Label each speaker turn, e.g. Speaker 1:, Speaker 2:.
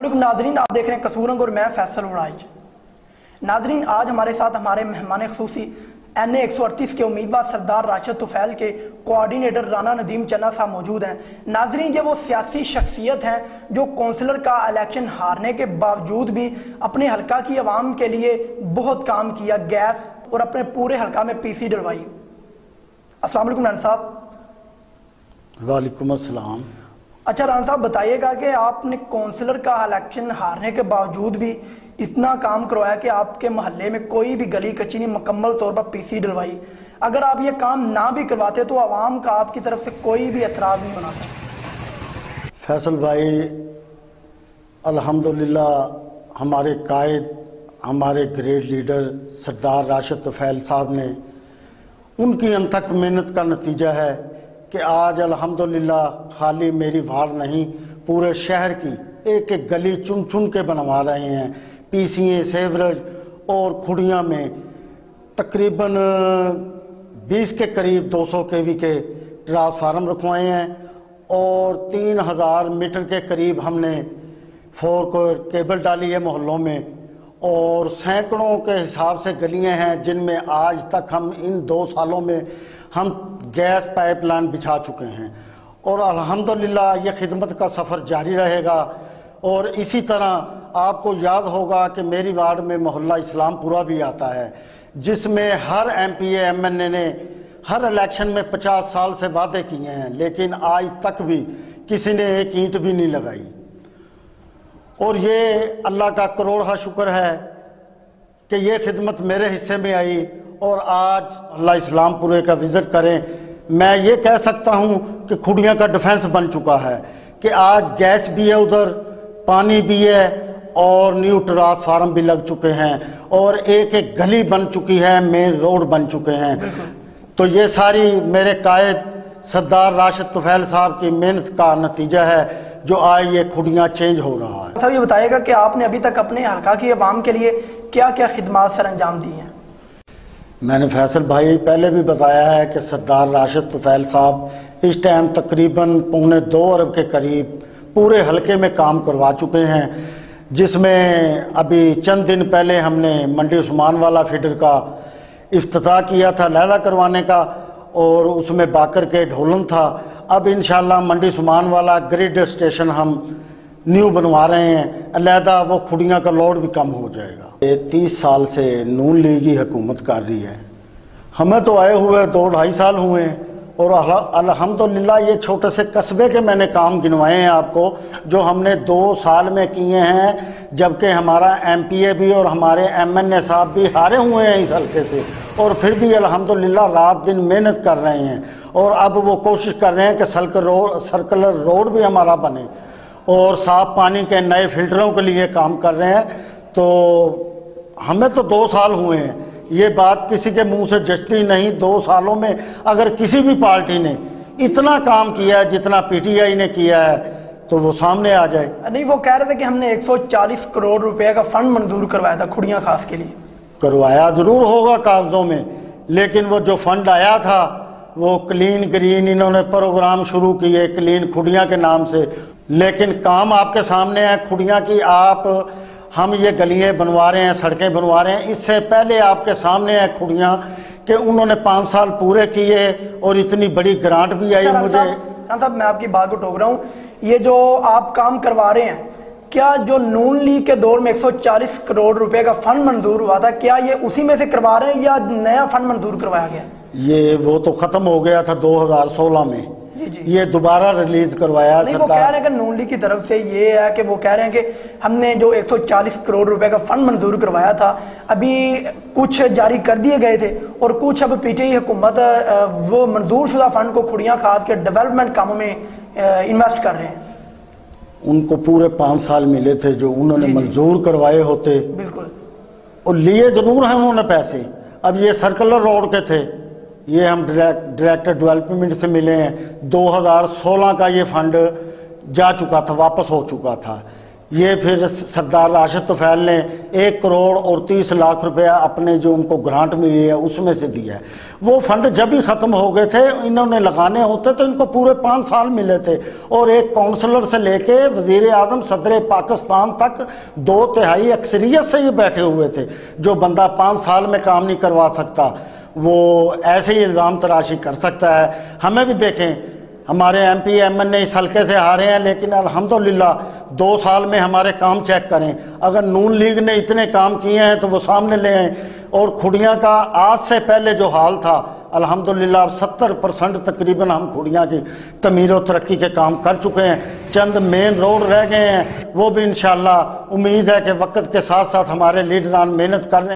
Speaker 1: नाजरीन, आप देख रहे हैं कसूरंग और मैं फैसल उड़ाइज। नाजरीन, आज हमारे साथ हमारे मेहमान खसूसी NA 138 के उम्मीदवार सरदार राशिद तुफैल के कोऑर्डिनेटर राना नदीम चन्ना साहब मौजूद हैं। नाजरीन, ये वो सियासी शख्सियत हैं जो कौंसलर का इलेक्शन हारने के बावजूद भी अपने हल्का की आवाम के लिए बहुत काम किया, गैस और अपने पूरे हल्का में PC डलवाई। अस्सलाम वालेकुम राना साहब।
Speaker 2: वालेकुम अस्सलाम।
Speaker 1: अच्छा राना साहब, बताइएगा कि आपने कौंसलर का इलेक्शन हारने के बावजूद भी इतना काम करवाया कि आपके मोहल्ले में कोई भी गली कच्ची नहीं, मुकम्मल तौर पर PC डलवाई। अगर आप ये काम ना भी करवाते तो आवाम का आपकी तरफ से कोई भी एतराज़ नहीं बनाता।
Speaker 2: फैसल भाई, अल्हम्दुलिल्लाह हमारे कायद, हमारे ग्रेट लीडर सरदार राशिद तुफैल साहब ने, उनकी अनथक मेहनत का नतीजा है कि आज अल्हम्दुलिल्लाह खाली मेरी वार्ड नहीं, पूरे शहर की एक एक गली चुन चुन के बनवा रहे हैं। PCA, सेवरेज और खुड़िया में तकरीबन 20 के करीब 200 kV के ट्रांसफार्मर रखवाए हैं और 3000 मीटर के करीब हमने 4 कोर केबल डाली है मोहल्लों में, और सैकड़ों के हिसाब से गलियां हैं जिनमें आज तक हम इन 2 सालों में हम गैस पाइपलाइन बिछा चुके हैं। और अल्हम्दुलिल्लाह ये खिदमत का सफ़र जारी रहेगा। और इसी तरह आपको याद होगा कि मेरी वार्ड में मोहल्ला इस्लामपुरा भी आता है, जिसमें हर MPA MNA ने हर इलेक्शन में 50 साल से वादे किए हैं, लेकिन आज तक भी किसी ने एक ईंट भी नहीं लगाई। और ये अल्लाह का करोड़ शुक्र है कि ये खिदमत मेरे हिस्से में आई। और आज अल्लाह इस्लामपुरे का विज़िट करें, मैं ये कह सकता हूँ कि खुड़िया का डिफेंस बन चुका है कि आज गैस भी है, उधर पानी भी है और न्यू ट्रांसफार्मर भी लग चुके हैं और एक एक गली बन चुकी है, मेन रोड बन चुके हैं। तो ये सारी मेरे कायद सरदार राशिद तुफैल साहब की मेहनत का नतीजा है जो आज ये खुड़ियाँ चेंज हो रहा है।
Speaker 1: साहब, ये बताइएगा कि आपने अभी तक अपने हल्का की आवाम के लिए क्या क्या खिदमत सर अंजाम दी हैं?
Speaker 2: मैंने फैसल भाई पहले भी बताया है कि सरदार राशिद तुफैल साहब इस टाइम तकरीबन 2.25 अरब के करीब पूरे हलके में काम करवा चुके हैं, जिसमें अभी चंद दिन पहले हमने मंडी उस्मान वाला फीडर का इफ्तिताह किया था लैदा करवाने का, और उसमें बाकर के ढोलन था। अब इंशाल्लाह मंडी उस्मान वाला ग्रिड स्टेशन हम न्यू बनवा रहे हैं, अलहदा वो खुड़ियाँ का लोड भी कम हो जाएगा। ये 30 साल से नून लीग की हुकूमत कर रही है, हमें तो आए हुए 2-2.5 साल हुए हैं, और अल्हम्दुलिल्लाह ये छोटे से कस्बे के मैंने काम गिनवाए हैं आपको जो हमने 2 साल में किए हैं, जबकि हमारा MPA भी और हमारे MNA साहब भी हारे हुए हैं इस हल्के से, और फिर भी अल्हम्दुलिल्लाह रात दिन मेहनत कर रहे हैं। और अब वो कोशिश कर रहे हैं कि सर्कुलर रोड भी हमारा बने और साफ पानी के नए फिल्टरों के लिए काम कर रहे हैं। तो हमें तो 2 साल हुए हैं, ये बात किसी के मुंह से जचती नहीं। 2 सालों में अगर किसी भी पार्टी ने इतना काम किया है जितना PTI ने किया है तो वो सामने आ जाए।
Speaker 1: नहीं, वो कह रहे थे कि हमने 140 करोड़ रुपए का फंड मंजूर करवाया था खुड़ियाँ खास के लिए।
Speaker 2: करवाया ज़रूर होगा कागज़ों में, लेकिन वो जो फंड आया था वो क्लीन ग्रीन, इन्होंने प्रोग्राम शुरू किए क्लीन खुड़ियाँ के नाम से, लेकिन काम आपके सामने है खुड़ियाँ की। आप हम ये गलियाँ बनवा रहे हैं, सड़कें बनवा रहे हैं, इससे पहले आपके सामने है खुड़ियाँ कि उन्होंने 5 साल पूरे किए और इतनी बड़ी ग्रांट भी आई। मुझे
Speaker 1: साहब, मैं आपकी बात को टोक रहा हूँ, ये जो आप काम करवा रहे हैं, क्या जो नून लीग के दौर में 140 करोड़ रुपए का फंड मंजूर हुआ था, क्या ये उसी में से करवा रहे हैं या नया फंड मंजूर करवाया गया?
Speaker 2: ये वो तो ख़त्म हो गया था 2016 में, ये दोबारा रिलीज करवाया।
Speaker 1: नहीं, वो कह रहे हैं कि नून लीग की तरफ से ये है कि वो कह रहे हैं कि हमने जो 140 करोड़ रुपए का फंड मंजूर करवाया था, अभी कुछ जारी कर दिए गए थे और कुछ अब PTI हुकूमत वो मंजूर शुदा फंड को खुड़ियाँ खास के डेवलपमेंट कामों में इन्वेस्ट कर रहे हैं।
Speaker 2: उनको पूरे 5 साल मिले थे जो उन्होंने मंजूर करवाए होते।
Speaker 1: बिल्कुल,
Speaker 2: और लिए जरूर हैं उन्होंने पैसे। अब ये सर्कुलर रोड के थे, ये हम डायरेक्टर डेवलपमेंट से मिले हैं। 2016 का ये फंड जा चुका था, वापस हो चुका था। ये फिर सरदार राशिद तुफैल ने 1 करोड़ और 30 लाख रुपया अपने जो उनको ग्रांट मिली है उसमें से दिया है। वो फंड जब ही ख़त्म हो गए थे, इन्होंने लगाने होते तो इनको पूरे 5 साल मिले थे, और एक काउंसलर से लेके वज़ीर आज़म सदर पाकिस्तान तक 2/3 अक्सरियत से ये बैठे हुए थे। जो बंदा 5 साल में काम नहीं करवा सकता वो ऐसे ही इल्ज़ाम तराशी कर सकता है। हमें भी देखें, हमारे MP MN इस हल्के से हारे हैं, लेकिन अल्हम्दुलिल्लाह 2 साल में हमारे काम चेक करें। अगर नून लीग ने इतने काम किए हैं तो वो सामने ले आए। और खुड़ियाँ का आज से पहले जो हाल था, अल्हम्दुलिल्लाह 70% तकरीबन हम खुड़ियाँ की तमीर और तरक्की के काम कर चुके हैं। चंद मेन रोड रह गए हैं, वो भी इंशाअल्लाह उम्मीद है कि वक्त के साथ साथ हमारे लीडरान मेहनत कर रहे हैं।